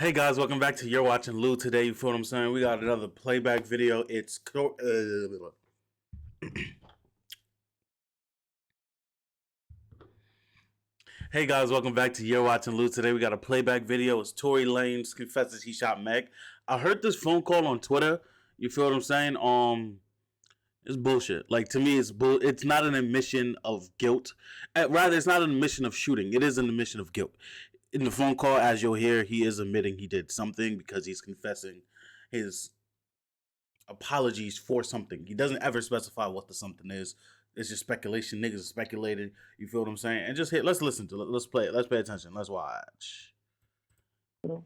Hey guys, welcome back to You're Watching Lou today. You feel what I'm saying? We got another playback video. Hey guys, welcome back to You're Watching Lou today. We got a playback video. It's Tory Lanez confesses he shot Meg. I heard this phone call on Twitter. You feel what I'm saying? It's bullshit. Like, to me, it's not an admission of guilt. Rather, it's not an admission of shooting. It is an admission of guilt. In the phone call, as you'll hear, he is admitting he did something because he's confessing his apologies for something. He doesn't ever specify what the something is. It's just speculation. Niggas are speculating. You feel what I'm saying? And just hit. Let's listen to it. Let's play it. Let's pay attention. Let's watch. Love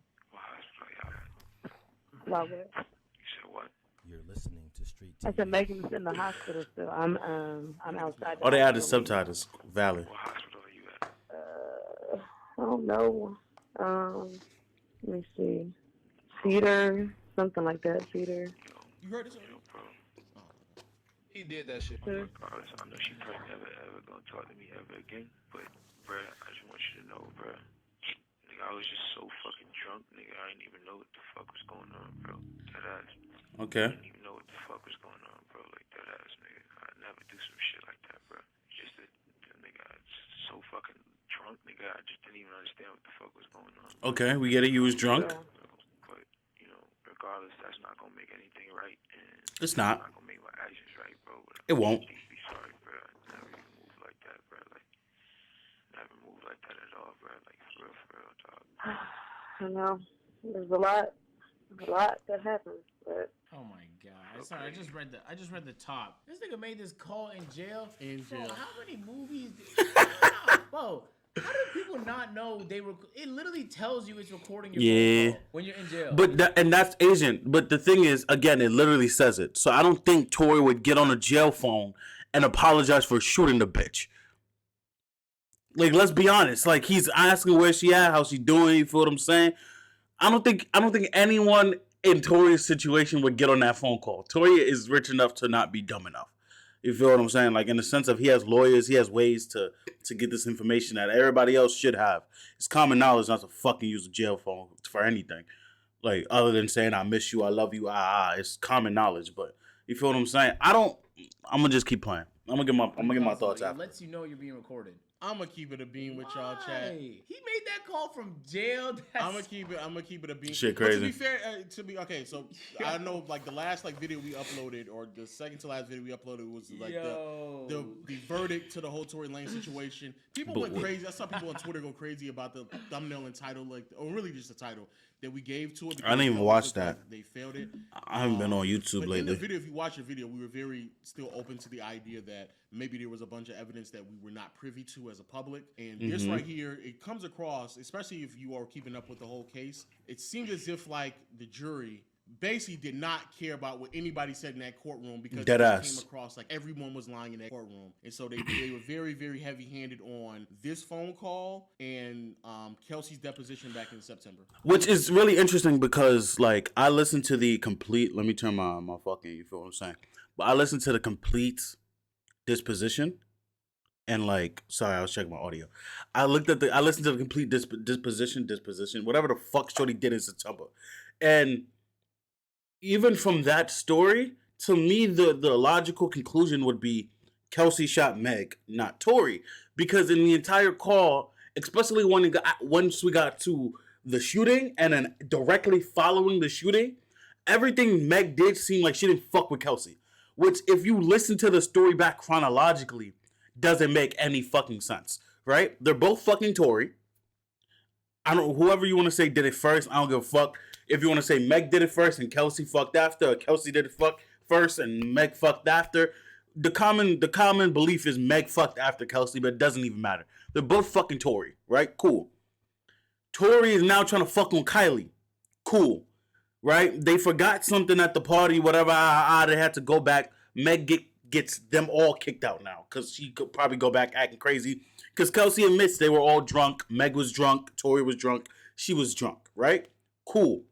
You it. said what? You're listening to Street I TV. said Megan's in the hospital still. I'm outside. Oh, they added subtitles. Valid. What hospital are you at? I don't know. Let me see. Cedar, something like that. Cedar. You heard this? Yo, bro. He did that shit. Sure. Regardless, I know she probably never gonna talk to me ever again. But, bruh, I just want you to know, bruh. Nigga, I was just so fucking drunk, nigga. I didn't even know what the fuck was going on, bro. That ass. Okay. I didn't even know what the fuck was going on, bro. Like, that ass, nigga. I'd never do some shit like that, bro. Just that, nigga, I was so fucking drunk, nigga. I just didn't even understand what the fuck was going on. Okay, we get it. You was drunk. But, you know, regardless, that's not gonna make anything right. And It's not. not gonna make my actions right, bro. But It won't. I'm deeply sorry, bro. I never even moved like that, bro. Like, never moved like that at all, bro. Like, for real, dog. I know. There's a lot that happens, but Oh my god! Sorry, I just read the top. This nigga made this call in jail. Bro, how many movies? Bro, how do people not know they were? It literally tells you it's recording your phone call when you're in jail. But that's Asian. But the thing is, again, it literally says it. So I don't think Tory would get on a jail phone and apologize for shooting the bitch. Like, let's be honest. Like, he's asking where she at, how she doing. You feel what I'm saying? I don't think anyone in Tory's situation would get on that phone call. Tory is rich enough to not be dumb enough. You feel what I'm saying? Like, in the sense of he has lawyers, he has ways to get this information that everybody else should have. It's common knowledge not to fucking use a jail phone for anything. Like, other than saying, I miss you, I love you, It's common knowledge, but you feel what I'm saying? I'm gonna just keep playing. I'm gonna get my thoughts It after. lets you know you're being recorded. I'm gonna keep it a bean with y'all, chat. Why? He made that call from jail. I'm gonna keep it a bean. Shit But crazy. to be fair, okay, so I know like the last video we uploaded, or the second to last video we uploaded was like the verdict to the whole Tory Lanez situation. People went crazy. I saw people on Twitter go crazy about the thumbnail and title, or really just the title that we gave to it. I didn't even watch that. They failed it. I haven't been on YouTube But lately. in the video, if you watch the video, we were very still open to the idea that maybe there was a bunch of evidence that we were not privy to as a public. And this right here, it comes across, especially if you are keeping up with the whole case, it seemed as if like the jury basically did not care about what anybody said in that courtroom, because Dead it ass. came across like everyone was lying in that courtroom. And so they were very, very heavy-handed on this phone call and Kelsey's deposition back in September. Which is really interesting because, like, I listened to the complete. Let me turn my fucking. You feel what I'm saying? But I listened to the complete disposition, and like, sorry, I was checking my audio. I listened to the complete disposition, whatever the fuck Shorty did in September, and even from that story, to me, the logical conclusion would be Kelsey shot Meg, not Tory, because in the entire call, especially once we got to the shooting and then directly following the shooting, everything Meg did seemed like she didn't fuck with Kelsey. Which, if you listen to the story back chronologically, doesn't make any fucking sense, right? They're both fucking Tory. I don't. Whoever you want to say did it first, I don't give a fuck. If you want to say Meg did it first and Kelsey fucked after, or Kelsey did it first and Meg fucked after, the common belief is Meg fucked after Kelsey, but it doesn't even matter. They're both fucking Tory, right? Cool. Tory is now trying to fuck on Kylie. Cool. Right? They forgot something at the party, whatever. They had to go back. Meg gets them all kicked out now because she could probably go back acting crazy. Because Kelsey admits they were all drunk. Meg was drunk. Tory was drunk. She was drunk, right? Cool.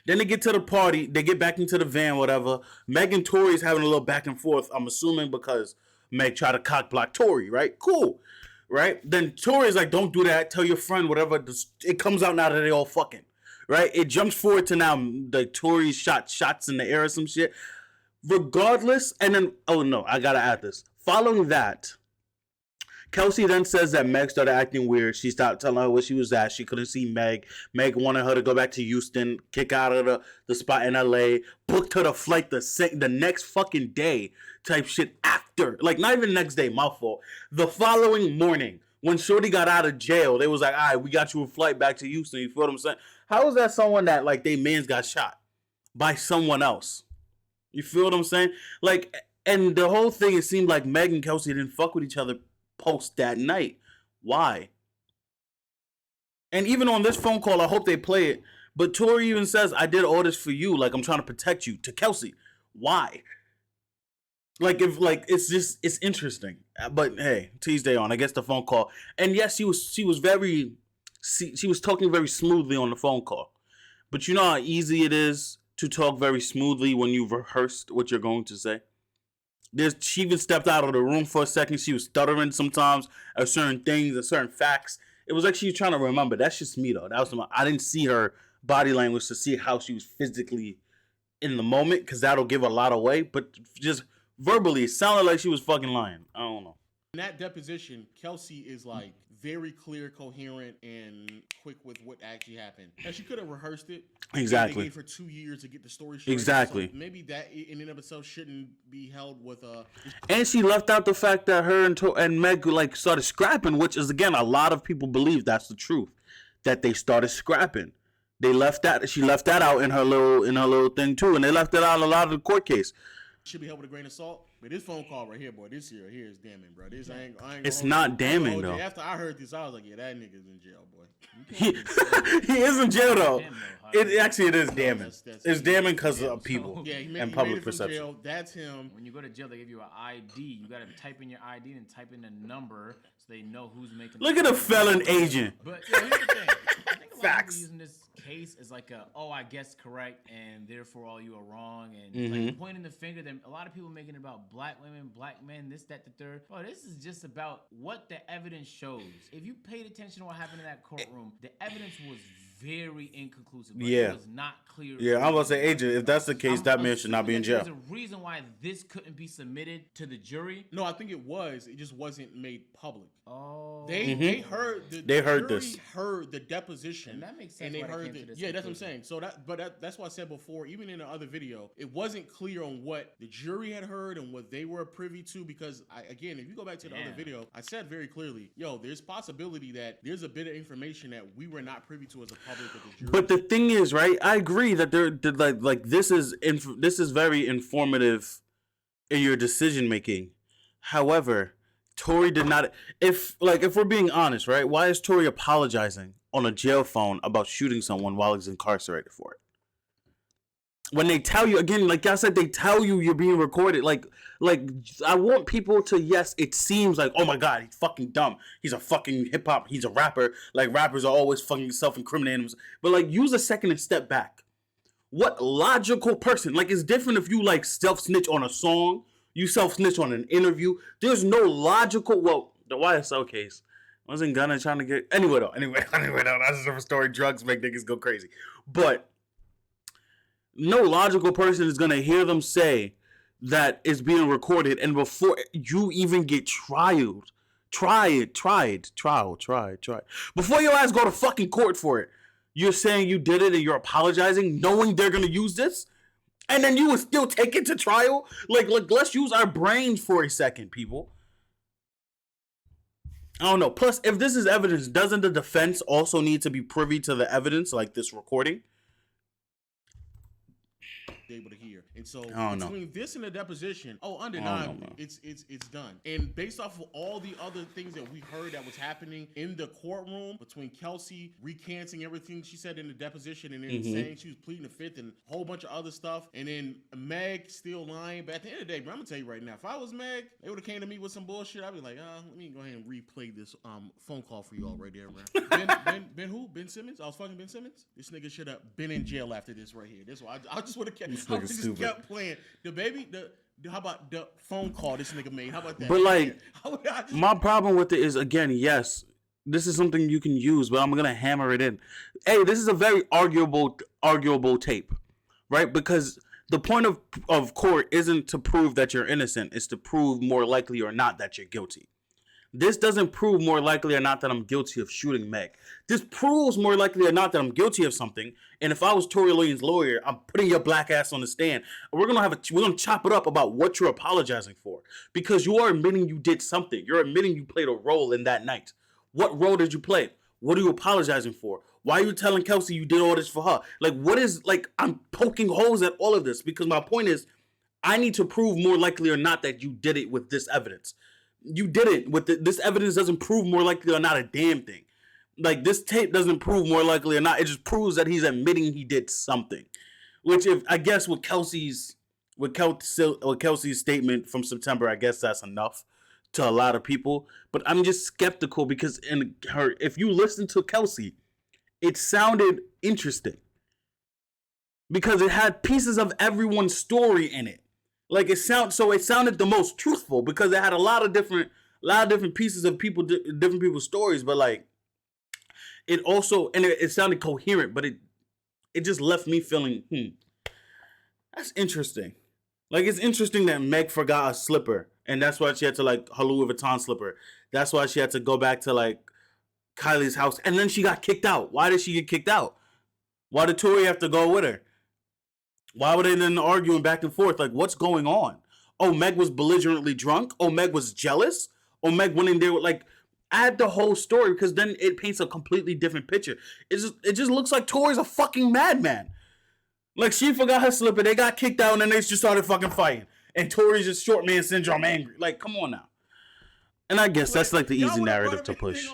Then they get to the party. They get back into the van, whatever. Meg and Tory's having a little back and forth, I'm assuming because Meg tried to cock block Tory, right? Cool. Right? Then Tory's like, don't do that. Tell your friend, whatever. It comes out now that they all fucking. right? It jumps forward to now the Tory shots in the air or some shit. Regardless, and then oh no, I gotta add this. Following that, Kelsey then says that Meg started acting weird. She stopped telling her where she was at. She couldn't see Meg. Meg wanted her to go back to Houston, kick out of the spot in LA, booked her the flight the next fucking day type shit after. Like, not even next day, my fault. The following morning, when Shorty got out of jail, they was like, all right, we got you a flight back to Houston. You feel what I'm saying? How is that someone that, like, they mans got shot by someone else? You feel what I'm saying? Like, and the whole thing, it seemed like Meg and Kelsey didn't fuck with each other post that night. Why? And even on this phone call, I hope they play it, but Tory even says, I did all this for you, like I'm trying to protect you, to Kelsey. Why? Like, if like it's interesting. But hey, Tuesday on, I guess the phone call. And yes, she was talking very smoothly on the phone call. But you know how easy it is to talk very smoothly when you've rehearsed what you're going to say? She even stepped out of the room for a second. She was stuttering sometimes at certain things, at certain facts. It was like she was trying to remember. That's just me, though. I didn't see her body language to see how she was physically in the moment, because that'll give a lot away. But just verbally, it sounded like she was fucking lying. I don't know. In that deposition, Kelsey is like very clear, coherent, and quick with what actually happened. And she could have rehearsed it. Exactly. They gave her 2 years to get the story straight. Exactly. So maybe that in and of itself shouldn't be held with a. And she left out the fact that her and Meg like started scrapping, which is again a lot of people believe that's the truth, that they started scrapping. They left that. She left that out in her little thing too, and they left it out in a lot of the court case. Should be held with a grain of salt. But this phone call right here, boy, this here is damning, bro. This I ain't it's not damning though. After I heard this, I was like, yeah, that nigga's in jail, boy. He is in jail though. It is damning. It's damning because of people and public perception. Jail. That's him. When you go to jail, they give you an ID. You got to type in your ID and type in the number so they know who's making. Look at a felon agent. But here's the thing. I think a lot Facts. of people using this case as like I guess correct, and therefore all you are wrong, and like pointing the finger. Then a lot of people making it about black women, black men, this, that, the third. Oh, this is just about what the evidence shows. If you paid attention to what happened in that courtroom, the evidence was very inconclusive. Like, Yeah. it was not clear. Yeah, I'm about to say, agent, if that's the case, that man should not be in jail. There's a reason why this couldn't be submitted to the jury. No, I think it was. It just wasn't made public. Oh, They heard heard the deposition. And that makes sense. And they why heard came to it. this Yeah, that's what I'm conclusion. saying. So that's why I said before, even in the other video, it wasn't clear on what the jury had heard and what they were privy to. Because again, if you go back to the other video, I said very clearly, there's possibility that there's a bit of information that we were not privy to as a public with the jury. But the thing is, right? I agree that this is very informative in your decision making. However, Tory did not. If we're being honest, right? Why is Tory apologizing on a jail phone about shooting someone while he's incarcerated for it? When they tell you again, like I said, they tell you you're being recorded. Like I want people to, yes, it seems like, oh my God, he's fucking dumb. He's a fucking hip hop. He's a rapper. Like rappers are always fucking self-incriminating. But like, use a second and step back. What logical person? Like, it's different if you like self-snitch on a song. You self-snitch on an interview. There's no logical. Well, the YSL case wasn't Gunna trying to get anyway though. That's a different story. Drugs make niggas go crazy, but no logical person is gonna hear them say that it's being recorded, and before you even get tried. Before your ass go to fucking court for it, you're saying you did it and you're apologizing, knowing they're gonna use this. And then you would still take it to trial? Like, let's use our brains for a second, people. I don't know. Plus, if this is evidence, doesn't the defense also need to be privy to the evidence, like this recording? Able to hear. And so between this and the deposition, undeniably, it's done. And based off of all the other things that we heard that was happening in the courtroom, between Kelsey recanting everything she said in the deposition and then saying she was pleading the fifth and a whole bunch of other stuff, and then Meg still lying. But at the end of the day, bro, I'm gonna tell you right now, if I was Meg, they would have came to me with some bullshit. I'd be like, let me go ahead and replay this phone call for you all right there, man. Ben who? Ben Simmons? I was fucking Ben Simmons? This nigga should have been in jail after this right here. That's why I just would have kept. I just kept playing how about the phone call this nigga made? How about that? But like, my problem with it is, again, yes, this is something you can use, but I'm gonna hammer it in. Hey, this is a very arguable tape, right? Because the point of court isn't to prove that you're innocent, it's to prove more likely or not that you're guilty. This doesn't prove more likely or not that I'm guilty of shooting Meg. This proves more likely or not that I'm guilty of something. And if I was Tory Lanez's lawyer, I'm putting your black ass on the stand. And we're gonna chop it up about what you're apologizing for, because you are admitting you did something. You're admitting you played a role in that night. What role did you play? What are you apologizing for? Why are you telling Kelsey you did all this for her? Like, what is, like, I'm poking holes at all of this because my point is, I need to prove more likely or not that you did it with this evidence. You didn't. This evidence doesn't prove more likely or not a damn thing. Like, this tape doesn't prove more likely or not. It just proves that he's admitting he did something. Which, if I guess with Kelsey's statement from September, I guess that's enough to a lot of people. But I'm just skeptical because if you listen to Kelsey, it sounded interesting because it had pieces of everyone's story in it. Like, it sounded the most truthful because it had a lot of different pieces of different people's stories. But like, it also, and it sounded coherent, but it just left me feeling, that's interesting. Like, it's interesting that Meg forgot a slipper, and that's why she had to, like, her Louis Vuitton slipper. That's why she had to go back to, like, Kylie's house, and then she got kicked out. Why did she get kicked out? Why did Tory have to go with her? Why were they then arguing back and forth? Like, what's going on? Oh, Meg was belligerently drunk? Oh, Meg was jealous? Oh, Meg went in there with, like, add the whole story because then it paints a completely different picture. It just looks like Tory's a fucking madman. Like, she forgot her slipper, they got kicked out, and then they just started fucking fighting. And Tory's just short man syndrome angry. Like, come on now. And I guess that's like the easy narrative to push.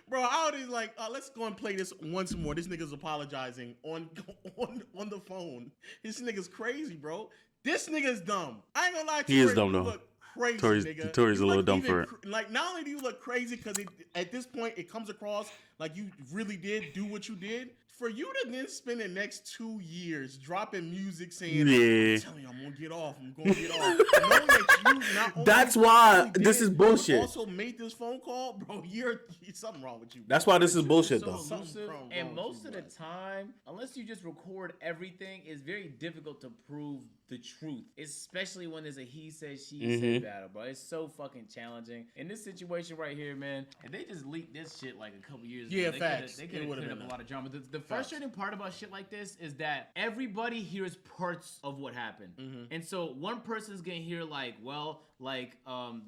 Bro, I was like, let's go and play this once more. This nigga's apologizing on the phone. This nigga's crazy, bro. This nigga's dumb. I ain't gonna lie to you. He is dumb, though. Look crazy, nigga. Tory's a little dumb for it. Like, not only do you look crazy because at this point it comes across like you really did do what you did. For you to then spend the next 2 years dropping music saying, yeah, I'm telling you, I'm gonna get off. Knowing that you not only that's why this is bullshit. You also made this phone call, bro. You're something wrong with you. That's why this is bullshit, though. And most of the time, unless you just record everything, it's very difficult to prove the truth, especially when there's a he said, she said battle, bro. It's so fucking challenging. In this situation right here, man, if they just leaked this shit like a couple years ago, they could have cleared up a lot of drama. The frustrating part about shit like this is that everybody hears parts of what happened. And so one person's gonna hear like, well, like,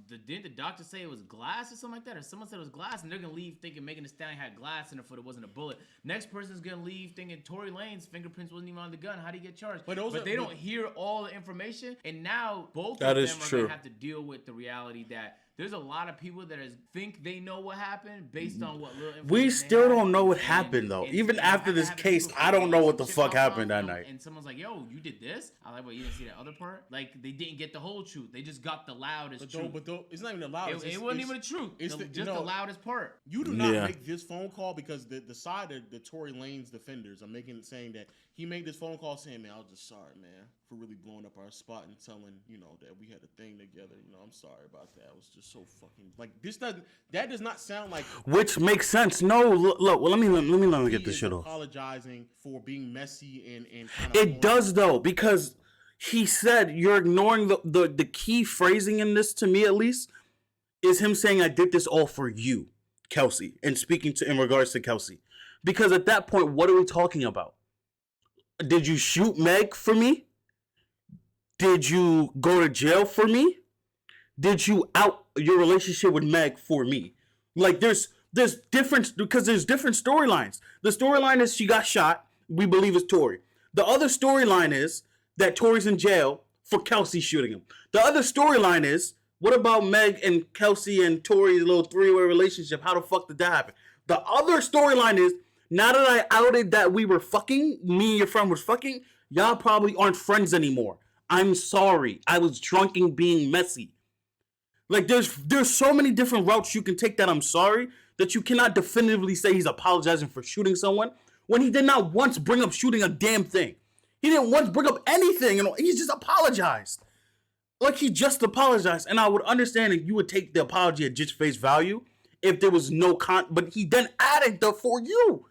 didn't the doctor say it was glass or something like that? Or someone said it was glass, and they're gonna leave thinking Megan Thee Stallion had glass in her foot, it wasn't a bullet. Next person's gonna leave thinking Tory Lanez fingerprints wasn't even on the gun. How'd he get charged? But they don't hear all the information, and now both of them are gonna have to deal with the reality that there's a lot of people that think they know what happened based on what little information we still don't know what happened, though. Even after this case, I don't know what the fuck happened that night. And someone's like, yo, you did this? I like, well, you didn't see that other part? Like, they didn't get the whole truth. They just got the loudest truth. But it's not even the loudest. It wasn't even the truth. It's just the loudest part. You do not make this phone call because the side of the Tory Lanez defenders are saying that he made this phone call saying, man, I was just sorry, man, for really blowing up our spot and telling, that we had a thing together. I'm sorry about that. I was just so fucking, like, that does not sound like. Which makes sense. No, look, well, let me get this shit off. Apologizing for being messy and it does, though, because he said you're ignoring the key phrasing in this, to me at least, is him saying I did this all for you, Kelsey, and speaking in regards to Kelsey. Because at that point, what are we talking about? Did you shoot Meg for me? Did you go to jail for me? Did you out your relationship with Meg for me? Like, there's different, because there's different storylines. The storyline is she got shot. We believe it's Tory. The other storyline is that Tory's in jail for Kelsey shooting him. The other storyline is, what about Meg and Kelsey and Tory's little three-way relationship? How the fuck did that happen? The other storyline is, now that I outed that we were fucking, me and your friend was fucking, y'all probably aren't friends anymore. I'm sorry. I was drunk and being messy. Like, there's so many different routes you can take that I'm sorry, that you cannot definitively say he's apologizing for shooting someone when he did not once bring up shooting a damn thing. He didn't once bring up anything, and he just apologized. Like, he just apologized. And I would understand if you would take the apology at just face value if there was no but he then added the "for you."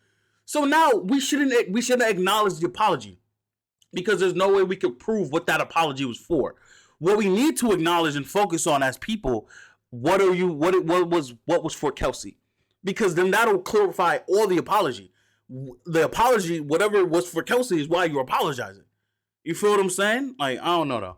So now we shouldn't acknowledge the apology because there's no way we could prove what that apology was for. What we need to acknowledge and focus on as people, what was for Kelsey, because then that'll clarify all the apology. The apology, whatever it was for Kelsey, is why you're apologizing. You feel what I'm saying? Like, I don't know though.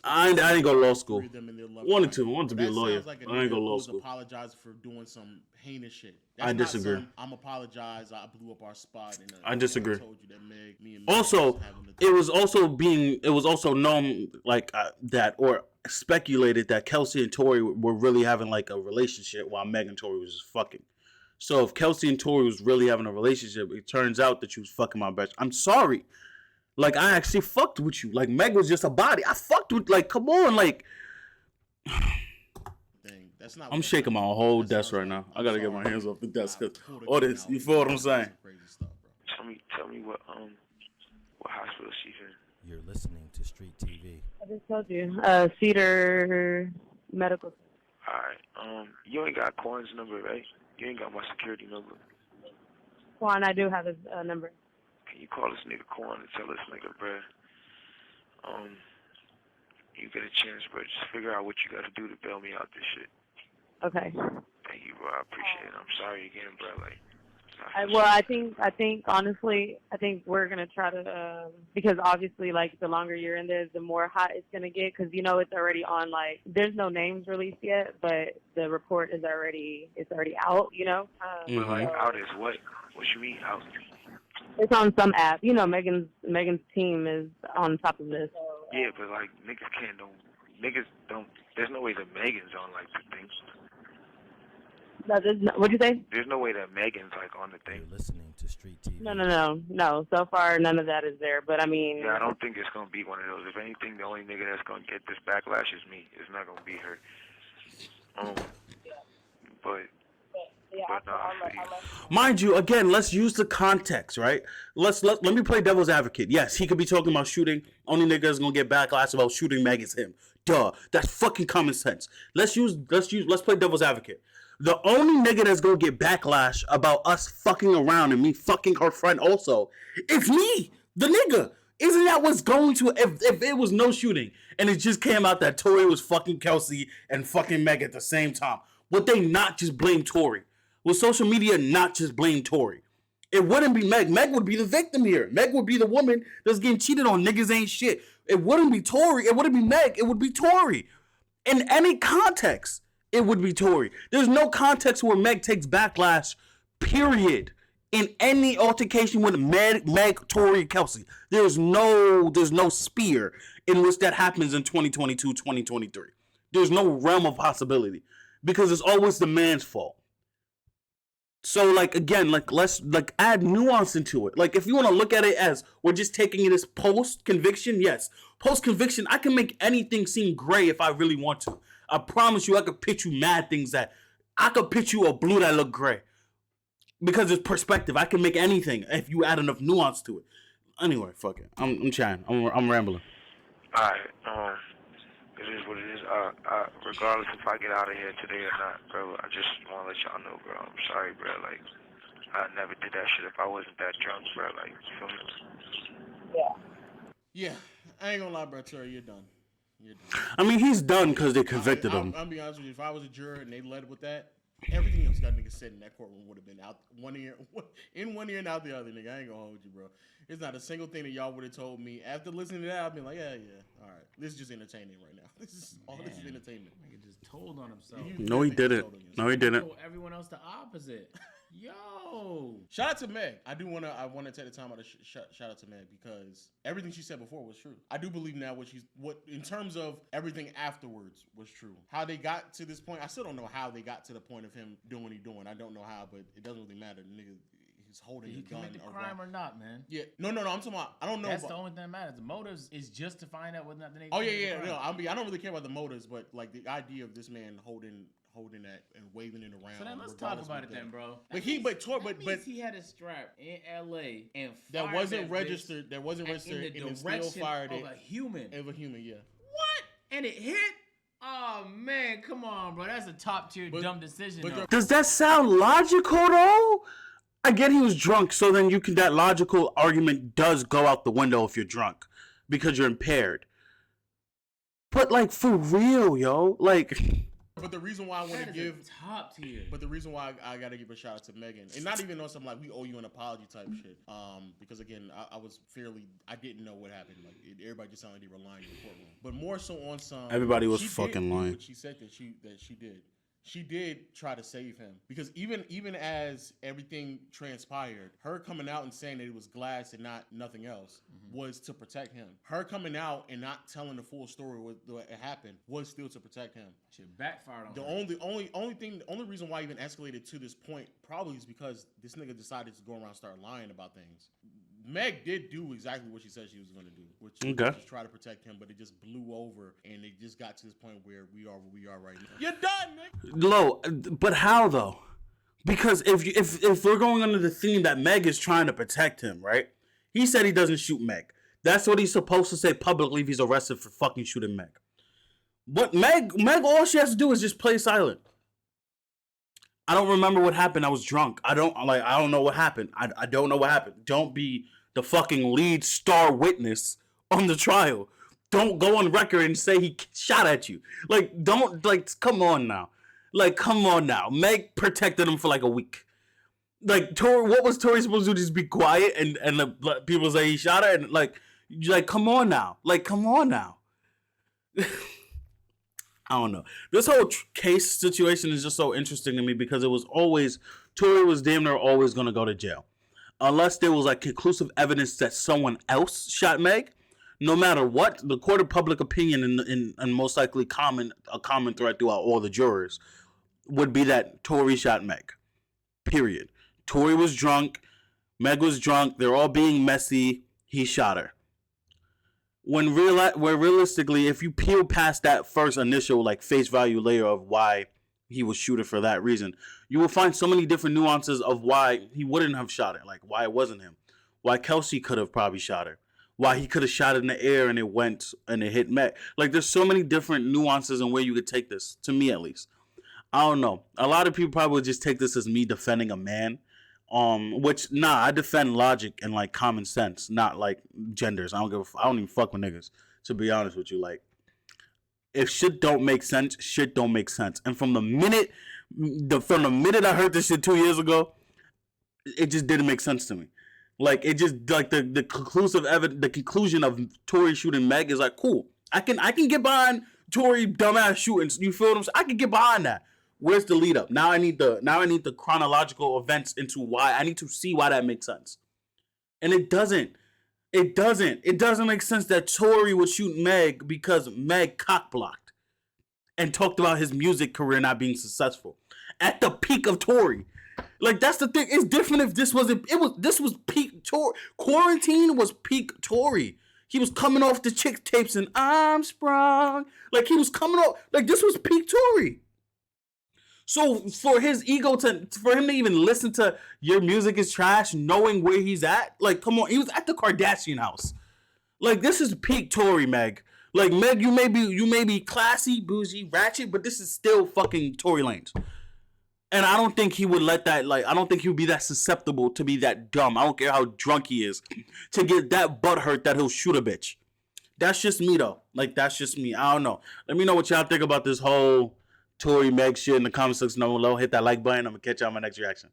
I didn't go to law school. Wanted to be a lawyer. Like I didn't go to law school. Apologize for doing some heinous shit. I disagree. I'm apologize. I blew up our spot. And, I disagree. I told you that me and also, it was also known like that or speculated that Kelsey and Tory were really having like a relationship while Meg and Tory was just fucking. So if Kelsey and Tory was really having a relationship, it turns out that you was fucking my best. I'm sorry. Like, I actually fucked with you. Like, Meg was just a body. I fucked with, like, come on, like. Dang, that's not. I'm shaking my whole desk right now. I gotta get my hands off the desk because all this. You feel what I'm saying? Tell me what hospital she's in. You're listening to Street TV. I just told you. Cedar Medical. Alright. You ain't got Corn's number, right? You ain't got my security number. Juan, I do have his number. Can you call this nigga Corn and tell this nigga, bruh, you get a chance, bro, just figure out what you gotta do to bail me out this shit. Okay. Thank you, bro. I appreciate it. I'm sorry again, bro. Like, I think honestly, I think we're gonna try to because obviously, like, the longer you're in there, the more hot it's gonna get. Because it's already on. Like, there's no names released yet, but the report is already out. But like, out is what? What you mean out? It's on some app. Megan's team is on top of this. Yeah, but like niggas don't. There's no way that Megan's on like the thing. What'd you say? There's no way that Megan's like on the thing. You're listening to Street TV. No. So far, none of that is there. But I mean, yeah, I don't think it's gonna be one of those. If anything, the only nigga that's gonna get this backlash is me. It's not gonna be her. But mind you, again, let's use the context, right? Let me play devil's advocate. Yes, he could be talking about shooting. Only nigga that's gonna get backlash about shooting Meg is him. Duh, that's fucking common sense. Let's play devil's advocate. The only nigga that's gonna get backlash about us fucking around and me fucking her friend also is me, the nigga. Isn't that what's going to, if it was no shooting and it just came out that Tory was fucking Kelsey and fucking Meg at the same time, would they not just blame Tory? Would social media not just blame Tory? It wouldn't be Meg. Meg would be the victim here. Meg would be the woman that's getting cheated on. Niggas ain't shit. It wouldn't be Tory. It wouldn't be Meg. It would be Tory. In any context, it would be Tory. There's no context where Meg takes backlash, period. In any altercation with Meg, Tory, Kelsey. There's no spear in which that happens in 2022, 2023. There's no realm of possibility. Because it's always the man's fault. So, like, again, like, let's, like, add nuance into it. Like, if you want to look at it as we're just taking it as post-conviction, yes. Post-conviction, I can make anything seem gray if I really want to. I promise you, I could pitch you mad things that, I could pitch you a blue that look gray. Because it's perspective. I can make anything if you add enough nuance to it. Anyway, fuck it. I'm chatting. I'm rambling. Alright, it is what it is. Regardless if I get out of here today or not, bro, I just want to let y'all know, bro. I'm sorry, bro. Like, I never did that shit if I wasn't that drunk, bro. Like, you feel me? Yeah, I ain't gonna lie, bro. Terry, you're done. I mean, he's done because they convicted him. I'll be honest with you. If I was a juror and they led with that, everything else that nigga said in that courtroom would have been out in one ear and out the other, nigga. I ain't gonna hold you, bro. There's not a single thing that y'all would have told me. After listening to that, I've been like, yeah, all right. This is just entertaining right now. This is entertainment. Nigga just told on himself. No, he didn't. No, he didn't. Told everyone else the opposite. Yo. Shout out to Meg. I want to take the time out to shout out to Meg because everything she said before was true. I do believe now what in terms of everything afterwards was true. How they got to this point, I still don't know how they got to the point of him doing what he's doing. I don't know how, but it doesn't really matter. The nigga, he's holding a gun. Did he commit the crime or not, man? Yeah. No. I'm talking about. I don't know. That's the only thing that matters. The motives is just to find out whether or not the nigga. Oh yeah. No, I don't really care about the motives, but like the idea of this man holding that and waving it around. So then let's talk about it then, bro. But he had a strap in LA and that wasn't registered. That wasn't registered, in the and still fired of it a human. Of a human, yeah. What? And it hit. Oh man, come on, bro. That's a top tier dumb decision. Though. Does that sound logical though? Again, he was drunk, so then that logical argument does go out the window if you're drunk because you're impaired. But like for real, yo, like. But the reason why I want to give top tier. But the reason why I gotta give a shout out to Megan, and not even on some like we owe you an apology type shit. Because again, I didn't know what happened. Like everybody just sounded like they were lying in the courtroom. But more so on some. Everybody was fucking lying. What she said that she did. She did try to save him because even as everything transpired, her coming out and saying that it was glass and nothing else was to protect him. Her coming out and not telling the full story what happened was still to protect him. Shit backfired on the her. only reason why I even escalated to this point probably is because this nigga decided to go around and start lying about things. Meg did do exactly what she said she was going to do, which was just try to protect him, but it just blew over, and it just got to this point where we are where we are right now. You're done, Meg. Low, but how though? Because if we're going under the theme that Meg is trying to protect him, right? He said he doesn't shoot Meg. That's what he's supposed to say publicly if he's arrested for fucking shooting Meg. What Meg, all she has to do is just play silent. I don't remember what happened. I was drunk. I don't know what happened. I don't know what happened. Don't be the fucking lead star witness on the trial. Don't go on record and say he shot at you. Come on now. Come on now. Meg protected him for like a week. Tory, what was Tory supposed to do? Just be quiet and people say he shot her? And come on now. Come on now. I don't know. This whole case situation is just so interesting to me because it was always, Tory was damn near always going to go to jail. Unless there was conclusive evidence that someone else shot Meg. No matter what, the court of public opinion and most likely a common thread throughout all the jurors would be that Tory shot Meg. Period. Tory was drunk. Meg was drunk. They're all being messy. He shot her. Where realistically, if you peel past that first initial face value layer of why he was shooting for that reason, you will find so many different nuances of why he wouldn't have shot her. Why it wasn't him. Why Kelsey could have probably shot her. Why he could have shot it in the air and it hit Meg. There's so many different nuances in where you could take this, to me at least. I don't know. A lot of people probably would just take this as me defending a man. I defend logic and common sense, not genders. I don't even fuck with niggas, to be honest with you. If shit don't make sense, shit don't make sense. And from the minute I heard this shit 2 years ago, it just didn't make sense to me. The conclusive evidence, the conclusion of Tory shooting Meg is cool. I can get behind Tory dumbass shooting. You feel what I'm saying? I can get behind that. Where's the lead up? Now I need the chronological events into why. I need to see why that makes sense. And it doesn't. It doesn't make sense that Tory would shoot Meg because Meg cockblocked and talked about his music career not being successful at the peak of Tory. That's the thing. It's different if this was peak Tory. Quarantine was peak Tory. He was coming off the chick tapes and I'm sprung. He was coming off. This was peak Tory. So for his ego for him to even listen to your music is trash, knowing where he's at, come on, he was at the Kardashian house. This is peak Tory, Meg. Meg, you may be classy, bougie, ratchet, but this is still fucking Tory Lanez. And I don't think he would let that, I don't think he would be that susceptible to be that dumb. I don't care how drunk he is to get that butthurt that he'll shoot a bitch. That's just me though. That's just me. I don't know. Let me know what y'all think about this whole Tory Meg shit in the comment section down below. Hit that like button. I'm gonna catch y'all on my next reaction.